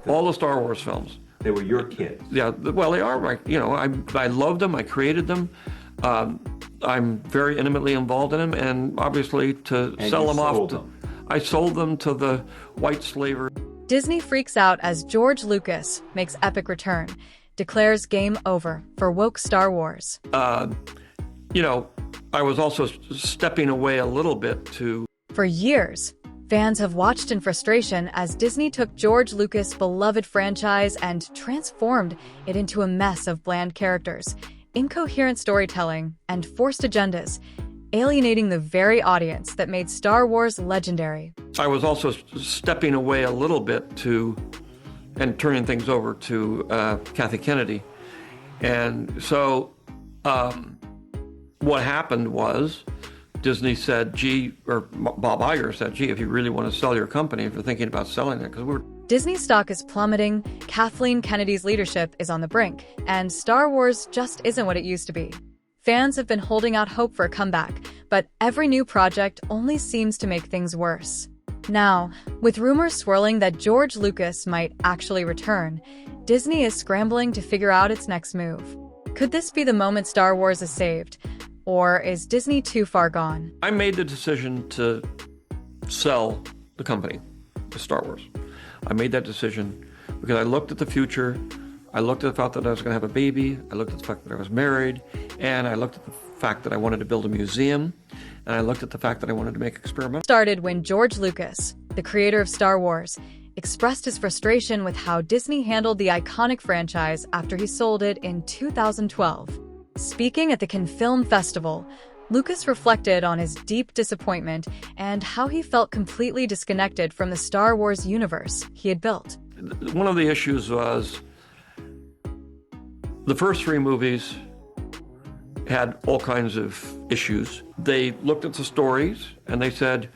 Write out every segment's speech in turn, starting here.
All the Star Wars films. They were your kids. Yeah, well, they are. I love them. I created them. I'm very intimately involved in them, and obviously to sell them off. I sold them to the white slavers. Disney freaks out as George Lucas makes epic return, declares game over for woke Star Wars. I was also stepping away a little bit to... For years, fans have watched in frustration as Disney took George Lucas' beloved franchise and transformed it into a mess of bland characters, incoherent storytelling, and forced agendas, alienating the very audience that made Star Wars legendary. I was also stepping away a little bit and turning things over to Kathy Kennedy. And so what happened was Disney said, Bob Iger said, if you really want to sell your company, if you're thinking about selling it, because Disney stock is plummeting, Kathleen Kennedy's leadership is on the brink, and Star Wars just isn't what it used to be. Fans have been holding out hope for a comeback, but every new project only seems to make things worse. Now, with rumors swirling that George Lucas might actually return, Disney is scrambling to figure out its next move. Could this be the moment Star Wars is saved? Or is Disney too far gone? I made the decision to sell the company, to Star Wars. I made that decision because I looked at the future, I looked at the fact that I was going to have a baby, I looked at the fact that I was married, and I looked at the fact that I wanted to build a museum, and I looked at the fact that I wanted to make experiments. Started when George Lucas, the creator of Star Wars, expressed his frustration with how Disney handled the iconic franchise after he sold it in 2012. Speaking at the Cannes Film Festival, Lucas reflected on his deep disappointment and how he felt completely disconnected from the Star Wars universe he had built. One of the issues was the first three movies had all kinds of issues. They looked at the stories and they said,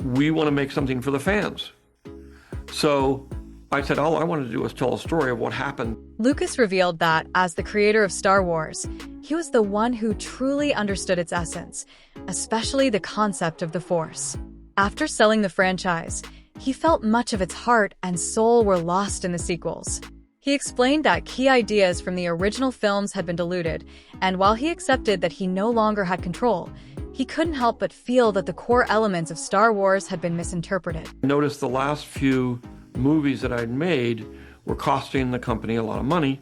we want to make something for the fans. So I said, all I wanted to do was tell a story of what happened. Lucas revealed that, as the creator of Star Wars, he was the one who truly understood its essence, especially the concept of the Force. After selling the franchise, he felt much of its heart and soul were lost in the sequels. He explained that key ideas from the original films had been diluted, and while he accepted that he no longer had control, he couldn't help but feel that the core elements of Star Wars had been misinterpreted. I noticed the last few movies that I'd made were costing the company a lot of money,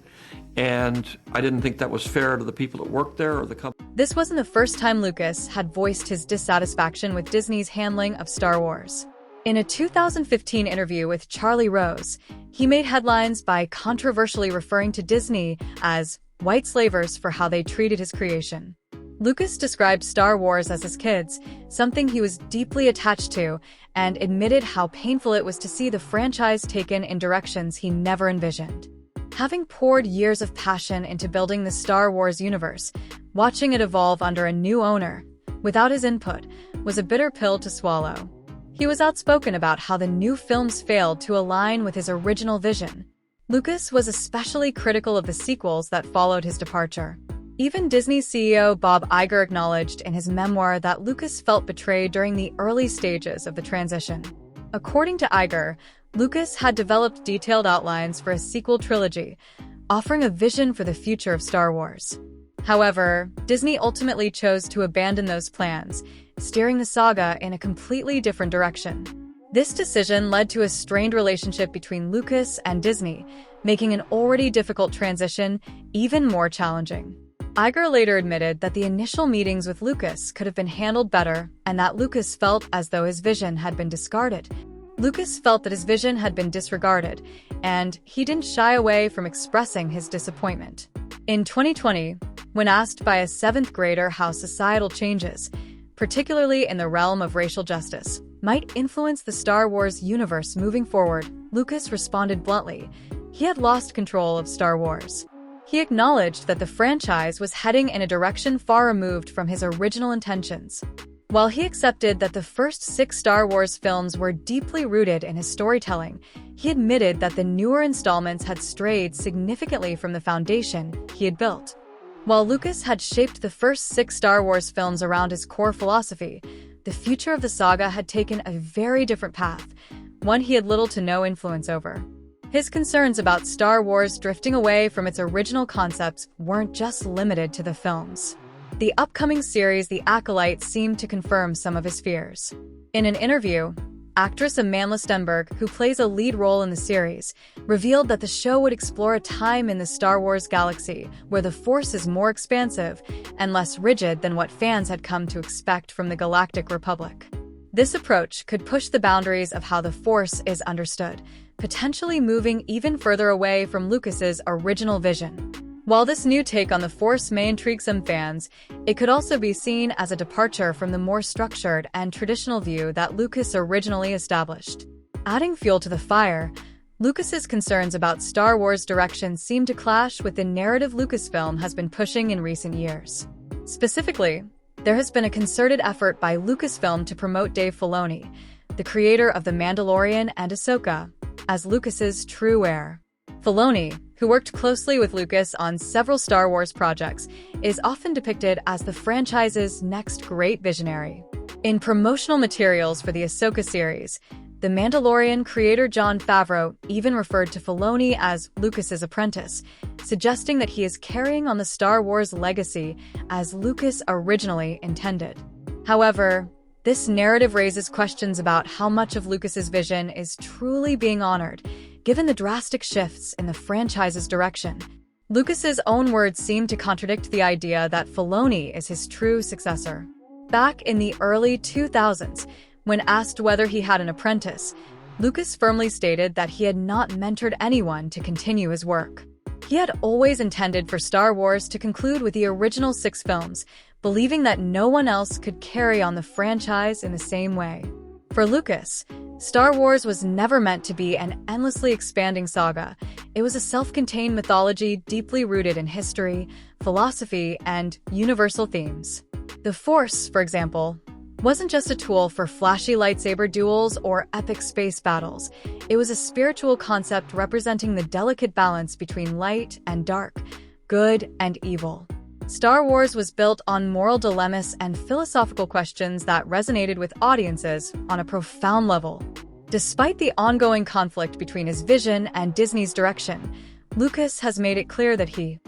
and I didn't think that was fair to the people that worked there or the company. This wasn't the first time Lucas had voiced his dissatisfaction with Disney's handling of Star Wars. In a 2015 interview with Charlie Rose, he made headlines by controversially referring to Disney as white slavers for how they treated his creation. Lucas described Star Wars as his kids, something he was deeply attached to, and admitted how painful it was to see the franchise taken in directions he never envisioned. Having poured years of passion into building the Star Wars universe, watching it evolve under a new owner, without his input, was a bitter pill to swallow. He was outspoken about how the new films failed to align with his original vision. Lucas was especially critical of the sequels that followed his departure. Even Disney CEO Bob Iger acknowledged in his memoir that Lucas felt betrayed during the early stages of the transition. According to Iger, Lucas had developed detailed outlines for a sequel trilogy, offering a vision for the future of Star Wars. However, Disney ultimately chose to abandon those plans, steering the saga in a completely different direction. This decision led to a strained relationship between Lucas and Disney, making an already difficult transition even more challenging. Iger later admitted that the initial meetings with Lucas could have been handled better and that Lucas felt as though his vision had been discarded. Lucas felt that his vision had been disregarded, and he didn't shy away from expressing his disappointment. In 2020, when asked by a 7th grader how societal changes, particularly in the realm of racial justice, might influence the Star Wars universe moving forward, Lucas responded bluntly, he had lost control of Star Wars. He acknowledged that the franchise was heading in a direction far removed from his original intentions. While he accepted that the first 6 Star Wars films were deeply rooted in his storytelling, he admitted that the newer installments had strayed significantly from the foundation he had built. While Lucas had shaped the first 6 Star Wars films around his core philosophy, the future of the saga had taken a very different path, one he had little to no influence over. His concerns about Star Wars drifting away from its original concepts weren't just limited to the films. The upcoming series The Acolyte seemed to confirm some of his fears. In an interview, actress Amandla Stenberg, who plays a lead role in the series, revealed that the show would explore a time in the Star Wars galaxy where the Force is more expansive and less rigid than what fans had come to expect from the Galactic Republic. This approach could push the boundaries of how the Force is understood, potentially moving even further away from Lucas's original vision. While this new take on the Force may intrigue some fans, it could also be seen as a departure from the more structured and traditional view that Lucas originally established. Adding fuel to the fire, Lucas's concerns about Star Wars direction seem to clash with the narrative Lucasfilm has been pushing in recent years. Specifically, there has been a concerted effort by Lucasfilm to promote Dave Filoni, the creator of The Mandalorian and Ahsoka, as Lucas's true heir. Filoni, who worked closely with Lucas on several Star Wars projects, is often depicted as the franchise's next great visionary. In promotional materials for the Ahsoka series, The Mandalorian creator Jon Favreau even referred to Filoni as Lucas's apprentice, suggesting that he is carrying on the Star Wars legacy as Lucas originally intended. However, this narrative raises questions about how much of Lucas's vision is truly being honored, given the drastic shifts in the franchise's direction. Lucas's own words seem to contradict the idea that Filoni is his true successor. Back in the early 2000s, when asked whether he had an apprentice, Lucas firmly stated that he had not mentored anyone to continue his work. He had always intended for Star Wars to conclude with the original 6 films, believing that no one else could carry on the franchise in the same way. For Lucas, Star Wars was never meant to be an endlessly expanding saga. It was a self-contained mythology deeply rooted in history, philosophy, and universal themes. The Force, for example, wasn't just a tool for flashy lightsaber duels or epic space battles. It was a spiritual concept representing the delicate balance between light and dark, good and evil. Star Wars was built on moral dilemmas and philosophical questions that resonated with audiences on a profound level. Despite the ongoing conflict between his vision and Disney's direction, Lucas has made it clear that he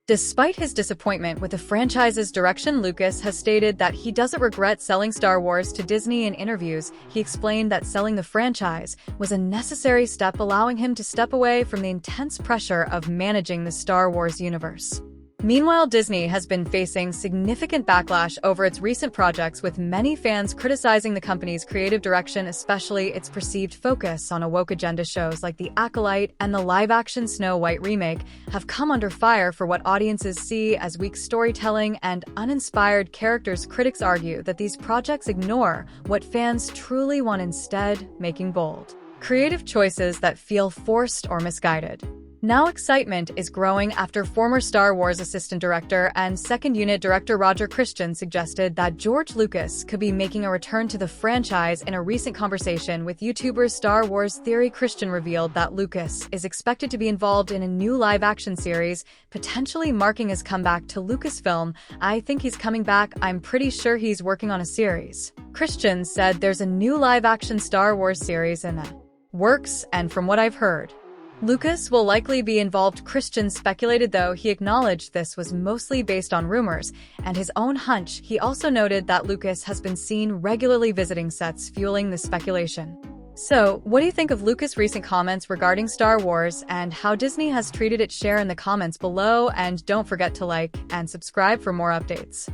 Despite his disappointment with the franchise's direction, Lucas has stated that he doesn't regret selling Star Wars to Disney. In interviews, he explained that selling the franchise was a necessary step, allowing him to step away from the intense pressure of managing the Star Wars universe. Meanwhile, Disney has been facing significant backlash over its recent projects, with many fans criticizing the company's creative direction, especially its perceived focus on a woke agenda. Shows like The Acolyte and the live-action Snow White remake have come under fire for what audiences see as weak storytelling and uninspired characters. Critics argue that these projects ignore what fans truly want, instead making bold, creative choices that feel forced or misguided. Now excitement is growing after former Star Wars assistant director and second unit director Roger Christian suggested that George Lucas could be making a return to the franchise. In a recent conversation with YouTuber Star Wars Theory, Christian revealed that Lucas is expected to be involved in a new live-action series, potentially marking his comeback to Lucasfilm. "I think he's coming back. I'm pretty sure he's working on a series." Christian said there's a new live-action Star Wars series in the works, and from what I've heard, Lucas will likely be involved. Christian speculated, though he acknowledged this was mostly based on rumors and his own hunch. He also noted that Lucas has been seen regularly visiting sets, fueling the speculation. So, what do you think of Lucas' recent comments regarding Star Wars and how Disney has treated it? Share in the comments below, and don't forget to like and subscribe for more updates.